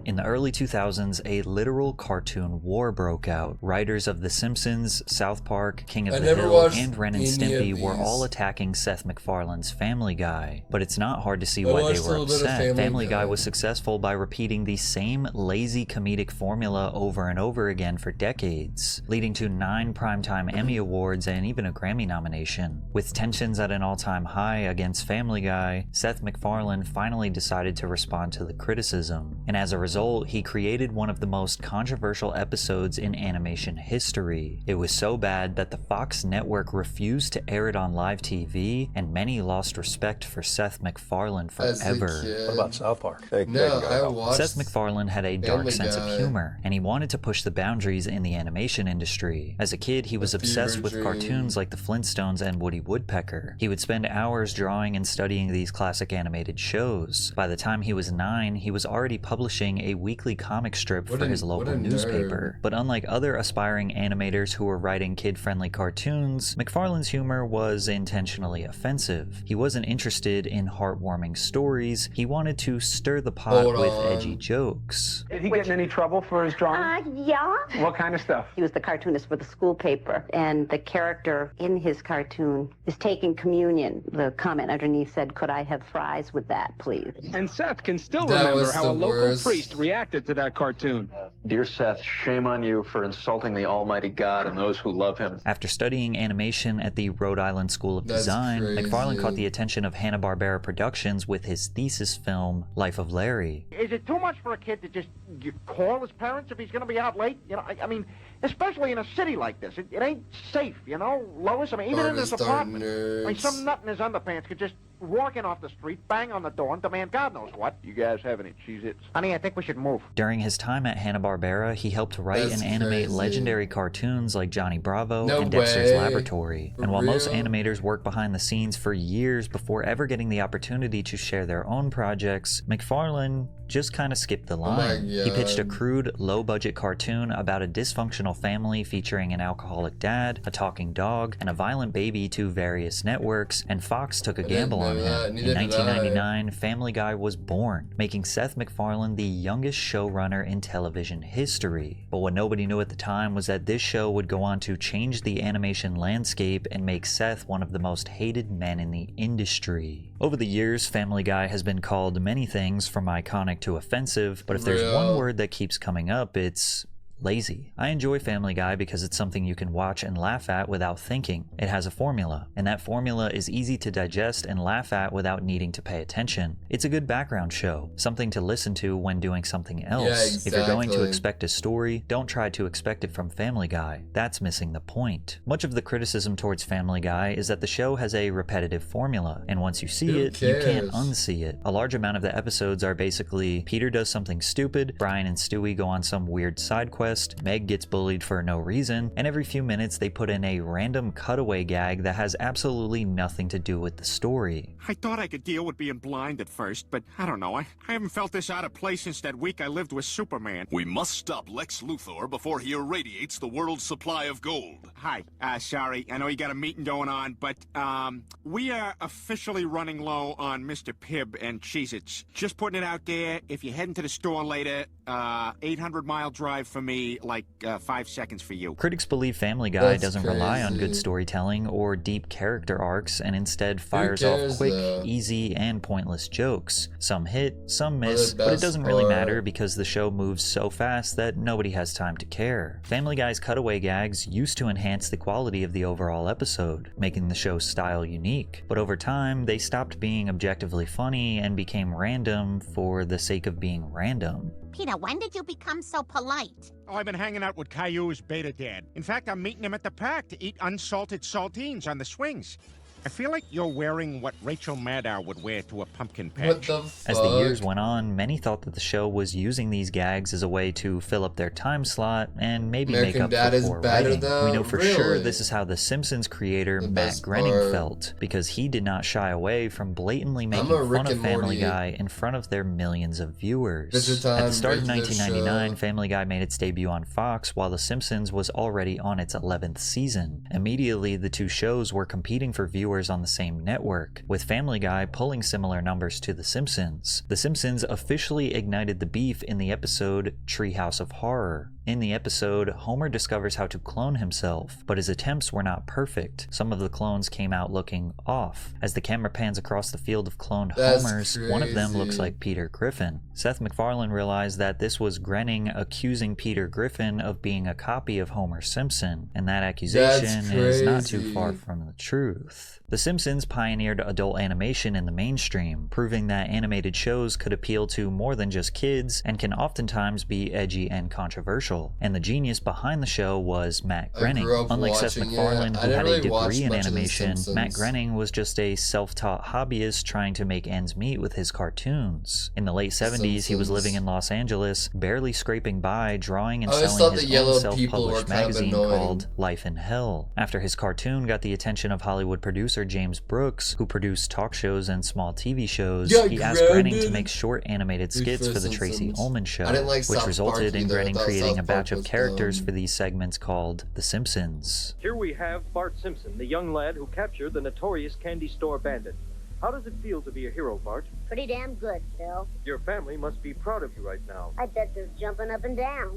In the early 2000s, a literal cartoon war broke out. Writers of The Simpsons, South Park, King of the Hill, and Ren and Stimpy were all attacking Seth MacFarlane's Family Guy. But it's not hard to see why they were upset. Family Guy was successful by repeating the same lazy comedic formula over and over again for decades, leading to 9 Primetime Emmy Awards and even a Grammy nomination. With tensions at an all-time high against Family Guy, Seth MacFarlane finally decided to respond to the criticism, and as a result, he created one of the most controversial episodes in animation history. It was so bad that the Fox network refused to air it on live TV, and many lost respect for Seth MacFarlane forever. What about South Park? Seth MacFarlane had a dark sense of humor, and he wanted to push the boundaries in the animation industry. As a kid, he was obsessed with cartoons like the Flintstones and Woody Woodpecker. He would spend hours drawing and studying these classic animated shows. By the time he was 9, he was already publishing a weekly comic strip for his local newspaper. But unlike other aspiring animators who were writing kid-friendly cartoons, MacFarlane's humor was intentionally offensive. He wasn't interested in heartwarming stories, he wanted to stir the pot with edgy jokes. Did he get in any trouble for his drawing? Yeah. What kind of stuff? He was the cartoonist for the school paper, and the character in his cartoon is taking communion. The comment underneath said, "Could I have fries with that, please?" And Seth can still remember how a local priest reacted to that cartoon. Dear Seth, shame on you for insulting the Almighty God and those who love him. After studying animation at the Rhode Island School of Design, MacFarlane caught the attention of Hanna-Barbera Productions with his thesis film, Life of Larry. Is it too much for a kid to just call his parents if he's going to be out late? You know, I mean, especially in a city like this. It ain't safe, you know, Lois? I mean, even in this apartment. I mean, some nut in his underpants could just walk in off the street, bang on the door, and demand God knows what. You guys have any Cheez-Its? Honey, I think we should move. During his time at Hanna-Barbera, he helped write and animate legendary cartoons like Johnny Bravo and Dexter's Laboratory. And while most animators work behind the scenes for years before ever getting the opportunity to share their own projects, MacFarlane just kind of skipped the line. He pitched a crude, low-budget cartoon about a dysfunctional family featuring an alcoholic dad, a talking dog, and a violent baby to various networks, and Fox took a gamble on him. In 1999, Family Guy was born, making Seth MacFarlane the youngest showrunner in television history. But what nobody knew at the time was that this show would go on to change the animation landscape and make Seth one of the most hated men in the industry. Over the years, Family Guy has been called many things, from iconic to offensive, but if there's one word that keeps coming up, it's lazy. I enjoy Family Guy because it's something you can watch and laugh at without thinking. It has a formula, and that formula is easy to digest and laugh at without needing to pay attention. It's a good background show, something to listen to when doing something else. If you're going to expect a story, don't try to expect it from Family Guy. That's missing the point. Much of the criticism towards Family Guy is that the show has a repetitive formula, and once you see it, you can't unsee it. A large amount of the episodes are basically Peter does something stupid, Brian and Stewie go on some weird side quest, Meg gets bullied for no reason, and every few minutes they put in a random cutaway gag that has absolutely nothing to do with the story. I thought I could deal with being blind at first, but I don't know. I haven't felt this out of place since that week I lived with Superman. We must stop Lex Luthor before he irradiates the world's supply of gold. Hi, sorry, I know you got a meeting going on, but we are officially running low on Mr. Pibb and Cheez-Its. Just putting it out there, if you're heading to the store later, 800-mile drive for me, like 5 seconds for you. Critics believe Family Guy doesn't rely on good storytelling or deep character arcs, and instead fires off quick, easy, and pointless jokes. Some hit, some miss, but it doesn't really matter because the show moves so fast that nobody has time to care. Family Guy's cutaway gags used to enhance the quality of the overall episode, making the show's style unique, but over time they stopped being objectively funny and became random for the sake of being random. Peter, when did you become so polite? Oh, I've been hanging out with Caillou's beta dad. In fact, I'm meeting him at the park to eat unsalted saltines on the swings. I feel like you're wearing what Rachel Maddow would wear to a pumpkin patch. What the fuck? As the years went on, many thought that the show was using these gags as a way to fill up their time slot and maybe make up for poor writing. We know for sure this is how The Simpsons creator Matt Groening felt, because he did not shy away from blatantly making fun of Family Guy in front of their millions of viewers. At the start of 1999, Family Guy made its debut on Fox, while The Simpsons was already on its 11th season. Immediately, the two shows were competing for viewers hours on the same network, with Family Guy pulling similar numbers to The Simpsons. The Simpsons officially ignited the beef in the episode Treehouse of Horror. In the episode, Homer discovers how to clone himself, but his attempts were not perfect. Some of the clones came out looking off. As the camera pans across the field of cloned Homers, one of them looks like Peter Griffin. Seth MacFarlane realized that this was Groening accusing Peter Griffin of being a copy of Homer Simpson, and that accusation is not too far from the truth. The Simpsons pioneered adult animation in the mainstream, proving that animated shows could appeal to more than just kids and can oftentimes be edgy and controversial. And the genius behind the show was Matt Groening. Unlike Seth MacFarlane, who had a degree in animation, Matt Groening was just a self-taught hobbyist trying to make ends meet with his cartoons. In the late 70s, he was living in Los Angeles, barely scraping by, drawing and selling his own self-published magazine called Life in Hell. After his cartoon got the attention of Hollywood producer James Brooks, who produced talk shows and small TV shows, he asked Groening to make short animated skits for the Tracy Ullman Show, which resulted in Groening creating a batch of characters for these segments called The Simpsons. Here we have Bart Simpson, the young lad who captured the notorious candy store bandit. How does it feel to be a hero, Bart? Pretty damn good, Phil. Your family must be proud of you right now. I bet they're jumping up and down.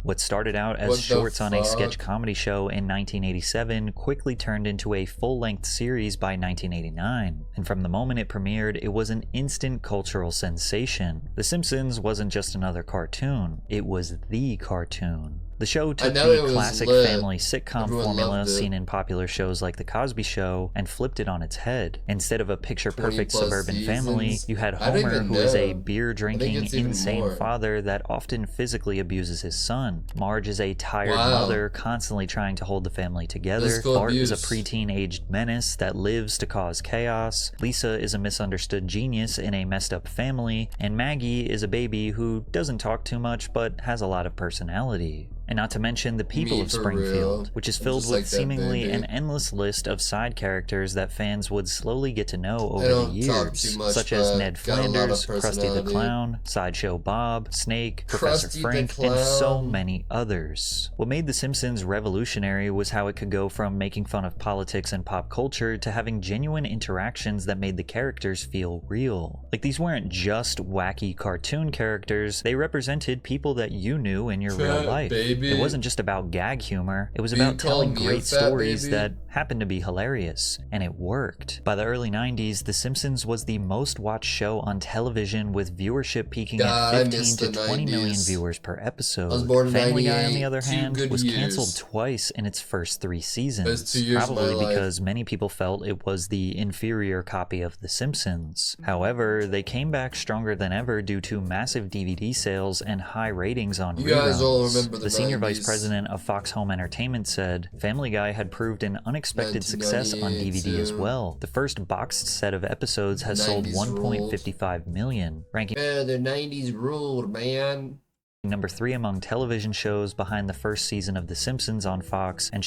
What started out as shorts on a sketch comedy show in 1987 quickly turned into a full-length series by 1989. And from the moment it premiered, it was an instant cultural sensation. The Simpsons wasn't just another cartoon, it was the cartoon. The show took the classic family sitcom formula seen in popular shows like The Cosby Show and flipped it on its head. Instead of a picture-perfect suburban family, you had Homer, who is a beer-drinking, insane father that often physically abuses his son. Marge is a tired mother constantly trying to hold the family together. Bart is a preteen-aged menace that lives to cause chaos. Lisa is a misunderstood genius in a messed-up family. And Maggie is a baby who doesn't talk too much but has a lot of personality. And not to mention the people of Springfield, which is filled with seemingly an endless list of side characters that fans would slowly get to know over the years, such as Ned Flanders, Krusty the Clown, Sideshow Bob, Snake, Professor Frank, and so many others. What made The Simpsons revolutionary was how it could go from making fun of politics and pop culture to having genuine interactions that made the characters feel real. Like, these weren't just wacky cartoon characters, they represented people that you knew in your real life. It wasn't just about gag humor, it was about telling great stories that happened to be hilarious, and it worked. By the early 90s, The Simpsons was the most watched show on television, with viewership peaking at 15 to 20 million viewers per episode. Family Guy, on the other hand, was canceled twice in its first 3 seasons, probably because many people felt it was the inferior copy of The Simpsons. However, they came back stronger than ever due to massive DVD sales and high ratings on reruns. guys all remember the Senior Vice President of Fox Home Entertainment said, Family Guy had proved an unexpected success on DVD as well. The first boxed set of episodes has sold 1.55 million, ranking the 90s ruled, man. number 3 among television shows behind the first season of The Simpsons on Fox and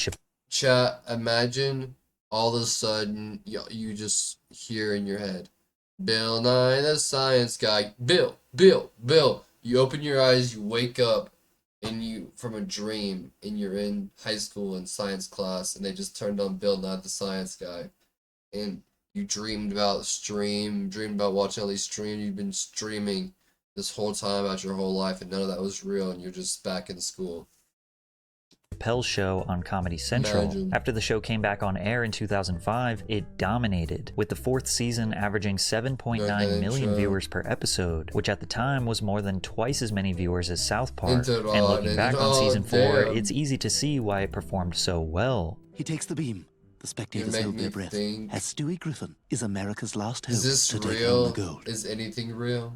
Chat, imagine all of a sudden you just hear in your head, Bill Nye the Science Guy. Bill. You open your eyes, you wake up, and you from a dream, and you're in high school in science class, and they just turned on Bill Nye the Science Guy, and you dreamed about watching all these streams. You've been streaming this whole time about your whole life, and none of that was real, and you're just back in school. Chappelle's Show on Comedy Central. After the show came back on air in 2005, it dominated, with the 4th season averaging 7.9 million viewers per episode, which at the time was more than twice as many viewers as South Park. And looking back on season 4, it's easy to see why it performed so well. He takes the beam. The spectators hold their breath, as Stewie Griffin is America's last hope to take home the gold. Is anything real?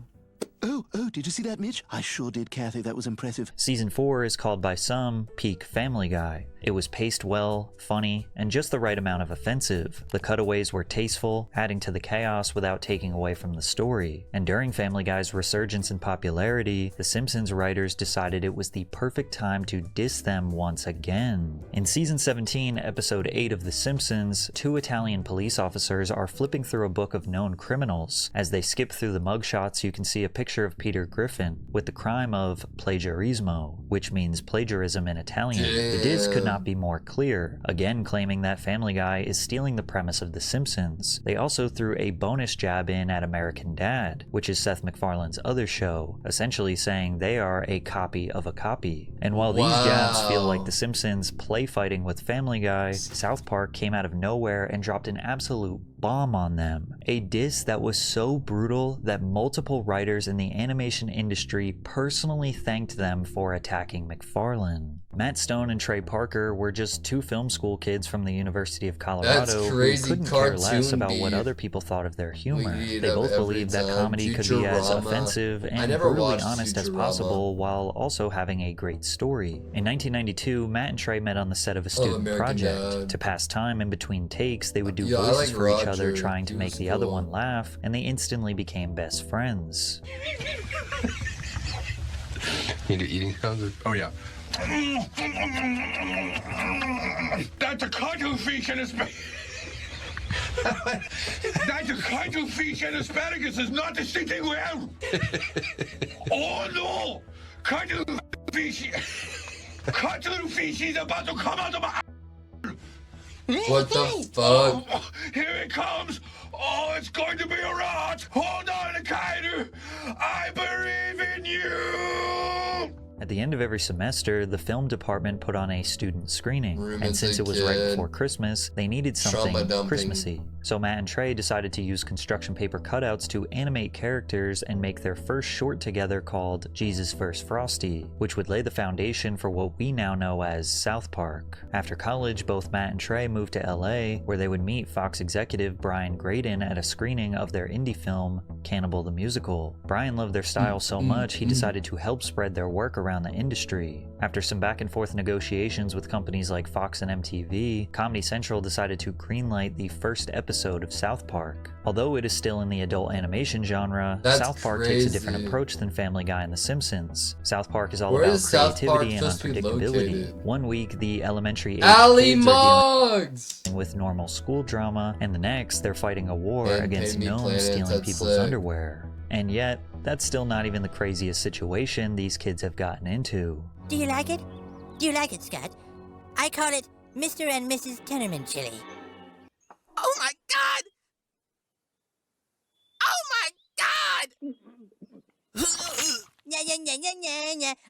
Oh, did you see that, Mitch? I sure did, Kathy. That was impressive. Season 4 is called by some peak Family Guy. It was paced well, funny, and just the right amount of offensive. The cutaways were tasteful, adding to the chaos without taking away from the story. And during Family Guy's resurgence in popularity, The Simpsons writers decided it was the perfect time to diss them once again. In season 17, episode 8 of The Simpsons, 2 Italian police officers are flipping through a book of known criminals. As they skip through the mugshots, you can see a picture picture of Peter Griffin with the crime of plagiarismo, which means plagiarism in Italian. The diss could not be more clear, again claiming that Family Guy is stealing the premise of The Simpsons. They also threw a bonus jab in at American Dad, which is Seth MacFarlane's other show, essentially saying they are a copy of a copy. And while these jabs feel like The Simpsons play fighting with Family Guy, South Park came out of nowhere and dropped an absolute bomb on them. A diss that was so brutal that multiple writers in the animation industry personally thanked them for attacking MacFarlane. Matt Stone and Trey Parker were just two film school kids from the University of Colorado who couldn't care less about what other people thought of their humor. They both believed that comedy could be as offensive and brutally honest as possible while also having a great story. In 1992, Matt and Trey met on the set of a student project. To pass time in between takes, they would do voices for each other trying to make the other one laugh, and they instantly became best friends. You do eating sounds? Oh yeah. That's a cuttlefish and that's a cuttlefish and asparagus is not sitting well. Oh no! Cuttlefish is about to come out of my. What the fuck? Oh, here it comes! Oh, it's going to be a rat! Hold on, Kaido! I believe in you! At the end of every semester, the film department put on a student screening, and since it was right before Christmas, they needed something Christmassy. So Matt and Trey decided to use construction paper cutouts to animate characters and make their first short together called Jesus vs. Frosty, which would lay the foundation for what we now know as South Park. After college, both Matt and Trey moved to LA, where they would meet Fox executive Brian Graydon at a screening of their indie film, Cannibal the Musical. Brian loved their style so much, he decided to help spread their work around the industry. After some back and forth negotiations with companies like Fox and MTV, Comedy Central decided to greenlight the first episode of South Park. Although it is still in the adult animation genre, South Park takes a different approach than Family Guy and The Simpsons. South Park is all about creativity and unpredictability. One week, the elementary age kids are dealing with normal school drama, and the next, they're fighting a war against gnomes stealing people's underwear. And yet, that's still not even the craziest situation these kids have gotten into. Do you like it? Do you like it, Scott? I call it Mr. and Mrs. Tenorman chili. Oh my God! Oh my God!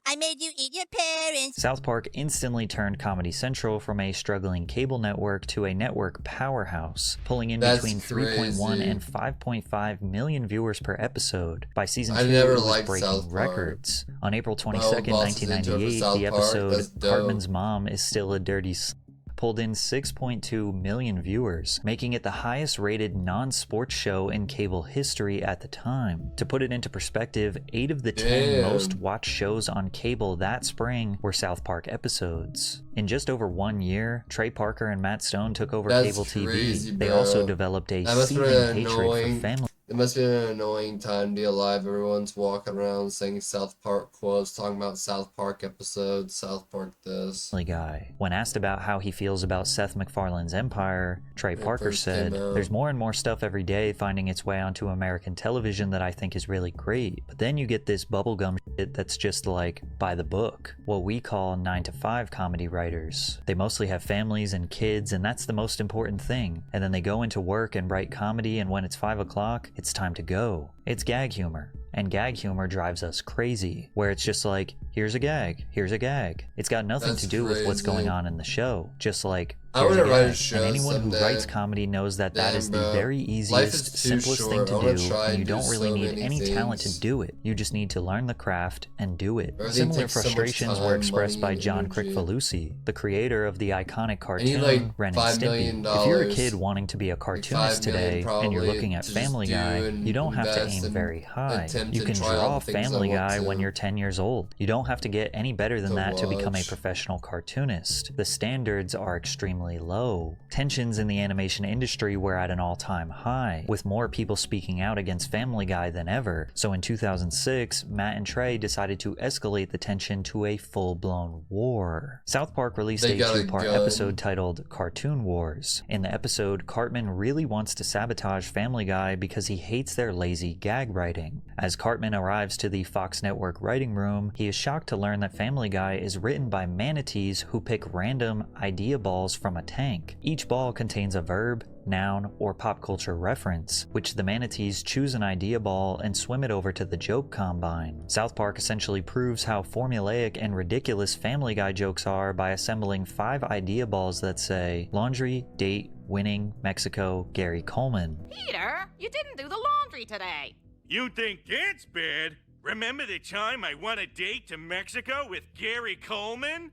I made you eat your parents. South Park instantly turned Comedy Central from a struggling cable network to a network powerhouse, pulling in between 3.1 and 5.5 million viewers per episode. By season 2, it was breaking records. On April 22nd, 1998, the episode Cartman's Mom is Still a Dirty Slut pulled in 6.2 million viewers, making it the highest rated non-sports show in cable history at the time. To put it into perspective, 8 of the 10 most watched shows on cable that spring were South Park episodes. In just over 1 year, Trey Parker and Matt Stone took over cable TV. They also developed a seething hatred for family. It must be an annoying time to be alive. Everyone's walking around saying South Park quotes, talking about South Park episodes, South Park this. Guy. When asked about how he feels about Seth MacFarlane's empire, Trey Parker said, "There's more and more stuff every day finding its way onto American television that I think is really great. But then you get this bubblegum shit that's just like, by the book. What we call 9-to-5 comedy writers. They mostly have families and kids, and that's the most important thing. And then they go into work and write comedy, and when it's 5 o'clock, it's time to go. It's gag humor. And gag humor drives us crazy, where it's just like, here's a gag, here's a gag. It's got nothing to do with what's going on in the show. Just like, here's a gag. And anyone who writes comedy knows that that is the very easiest, simplest thing to do, and you don't really need any talent to do it. You just need to learn the craft and do it." Similar frustrations were expressed by John Kricfalusi, the creator of the iconic cartoon Ren and Stimpy. If you're a kid wanting to be a cartoonist today, and you're looking at Family Guy, you don't have to aim very high. You can draw Family Guy when you're 10 years old. You don't have to get any better than that to become a professional cartoonist. The standards are extremely low. Tensions in the animation industry were at an all-time high, with more people speaking out against Family Guy than ever. So in 2006, Matt and Trey decided to escalate the tension to a full-blown war. South Park released a 2-part episode titled Cartoon Wars. In the episode, Cartman really wants to sabotage Family Guy because he hates their lazy gag writing. As As Cartman arrives to the Fox Network writing room, he is shocked to learn that Family Guy is written by manatees who pick random idea balls from a tank. Each ball contains a verb, noun, or pop culture reference, which the manatees choose an idea ball and swim it over to the joke combine. South Park essentially proves how formulaic and ridiculous Family Guy jokes are by assembling 5 idea balls that say laundry, date, winning, Mexico, Gary Coleman. Peter, you didn't do the laundry today. You think that's bad? Remember the time I won a date to Mexico with Gary Coleman?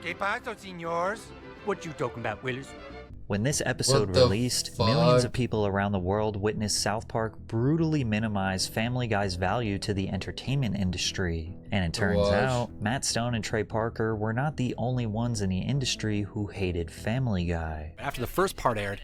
¿Qué pasa, señores? What you talking about, Willis? When this episode released, millions of people around the world witnessed South Park brutally minimize Family Guy's value to the entertainment industry. And it turns out, Matt Stone and Trey Parker were not the only ones in the industry who hated Family Guy. After the first part aired,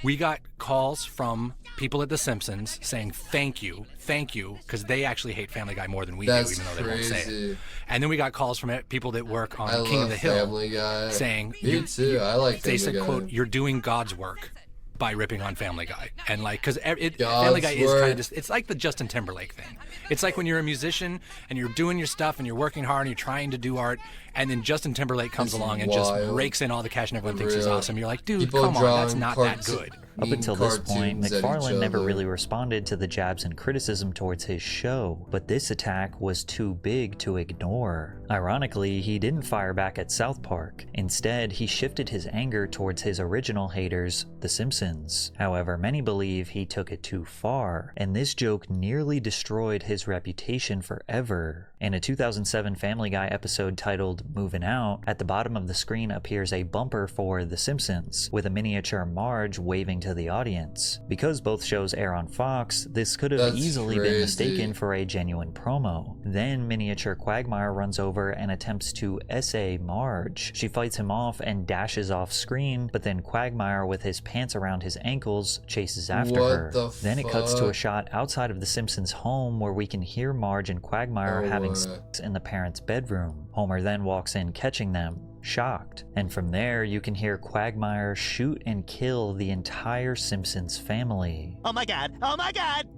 we got calls from people at The Simpsons saying thank you, because they actually hate Family Guy more than we do, even though they won't say it. And then we got calls from people that work on King of the Hill saying, Me too, I like Family Guy. They said, quote, you're doing God's work by ripping on Family Guy. And like, because Family Guy is kind of just, it's like the Justin Timberlake thing. It's like when you're a musician and you're doing your stuff and you're working hard and you're trying to do art, and then Justin Timberlake comes along and just rakes in all the cash and everyone thinks he's awesome. You're like, dude, come on, that's not that good. Up until this point, McFarlane never really responded to the jabs and criticism towards his show, but this attack was too big to ignore. Ironically, he didn't fire back at South Park. Instead, he shifted his anger towards his original haters, The Simpsons. However, many believe he took it too far, and this joke nearly destroyed his reputation forever. In a 2007 Family Guy episode titled Moving Out, at the bottom of the screen appears a bumper for The Simpsons, with a miniature Marge waving to the audience. Because both shows air on Fox, this could have easily been mistaken for a genuine promo. Then miniature Quagmire runs over and attempts to essay Marge. She fights him off and dashes off screen, but then Quagmire with his pants around his ankles chases after her. Then it cuts to a shot outside of The Simpsons' home where we can hear Marge and Quagmire having sex in the parents' bedroom. Homer then walks in catching them, shocked. And from there, you can hear Quagmire shoot and kill the entire Simpsons family. Oh my god! Oh my god!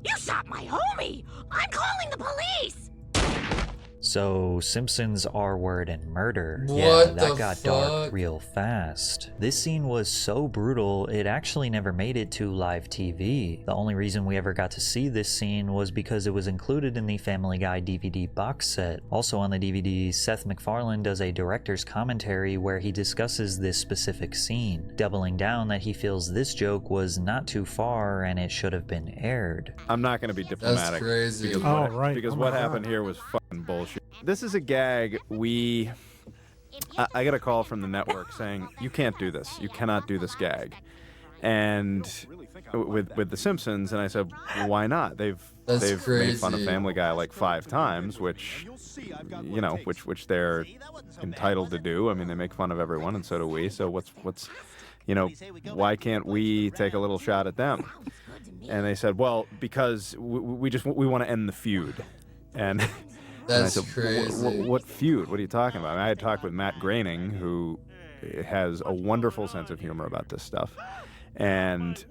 You shot my homie! I'm calling the police! So, Simpsons R-word and murder. What that got dark real fast. This scene was so brutal, it actually never made it to live TV. The only reason we ever got to see this scene was because it was included in the Family Guy DVD box set. Also on the DVD, Seth MacFarlane does a director's commentary where he discusses this specific scene, doubling down that he feels this joke was not too far and it should have been aired. I'm not going to be diplomatic. That's crazy. Because what happened here was fucking bullshit. This is a gag I got a call from the network saying, you can't do this. You cannot do this gag. And with The Simpsons, and I said, why not? They've made fun of Family Guy like 5 times, which they're entitled to do. I mean, they make fun of everyone, and so do we. So what's why can't we take a little shot at them? And they said, well, because we want to end the feud. And That's and I said, crazy. What feud? What are you talking about? I had talked with Matt Groening, who has a wonderful sense of humor about this stuff. And,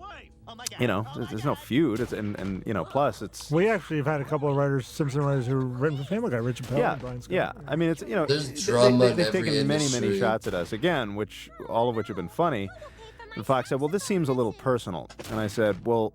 there's no feud. And plus it's... We actually have had a couple of writers, Simpson writers, who have written for Family Guy, Richard Pell and Brian Scott. Yeah, I mean, it's, there's drama they've taken many shots at us, again, all of which have been funny. And Fox said, well, this seems a little personal. And I said, well,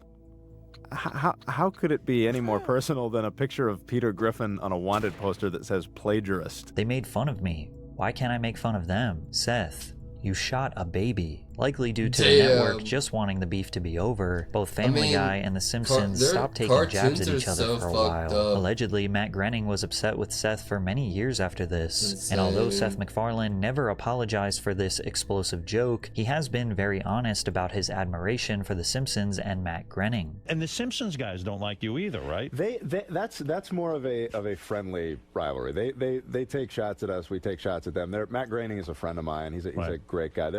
how could it be any more personal than a picture of Peter Griffin on a wanted poster that says plagiarist? They made fun of me. Why can't I make fun of them? Seth, you shot a baby. Likely due to the network just wanting the beef to be over, both Family Guy and The Simpsons stopped taking jabs at each other for a while. Allegedly, Matt Groening was upset with Seth for many years after this, and although Seth MacFarlane never apologized for this explosive joke, he has been very honest about his admiration for The Simpsons and Matt Groening. And the Simpsons guys don't like you either, right? That's more of a friendly rivalry. They take shots at us, we take shots at them. Matt Groening is a friend of mine. He's a great guy.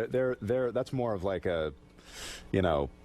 That's more of like a,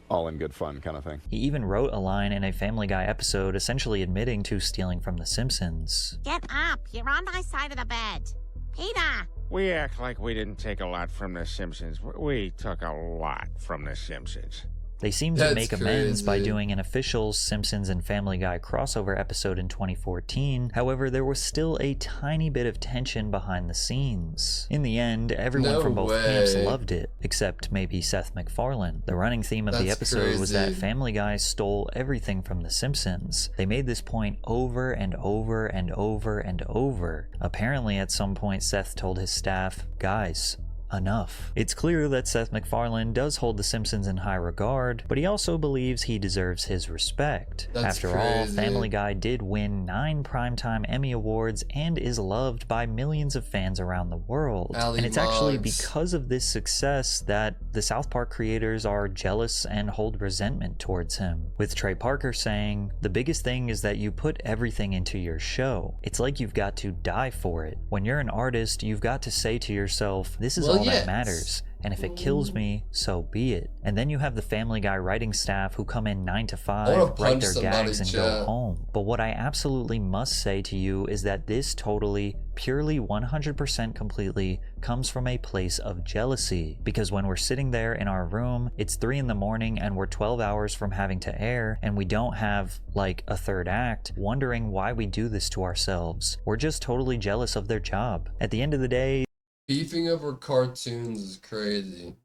all in good fun kind of thing. He even wrote a line in a Family Guy episode essentially admitting to stealing from The Simpsons. Get up. You're on my side of the bed. Peter. We act like we didn't take a lot from The Simpsons. We took a lot from The Simpsons. They seem to make amends by doing an official Simpsons and Family Guy crossover episode in 2014. However, there was still a tiny bit of tension behind the scenes. In the end, everyone from both camps loved it, except maybe Seth MacFarlane. The running theme of the episode was that Family Guy stole everything from The Simpsons. They made this point over and over and over and over. Apparently, at some point, Seth told his staff, "Guys, enough." It's clear that Seth MacFarlane does hold The Simpsons in high regard, but he also believes he deserves his respect. After all, Family Guy did win 9 Primetime Emmy Awards and is loved by millions of fans around the world. And it's actually because of this success that the South Park creators are jealous and hold resentment towards him. With Trey Parker saying, "The biggest thing is that you put everything into your show. It's like you've got to die for it. When you're an artist, you've got to say to yourself, this is all that matters, and if it kills me, so be it." And then you have the Family Guy writing staff who come in 9 to 5, write their gags, and go home. But what I absolutely must say to you is that this totally, purely 100% completely comes from a place of jealousy. Because when we're sitting there in our room, it's 3 in the morning and we're 12 hours from having to air, and we don't have like a third act, wondering why we do this to ourselves. We're just totally jealous of their job. At the end of the day, beefing over cartoons is crazy.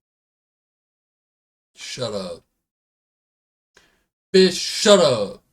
Shut up. Bitch, shut up.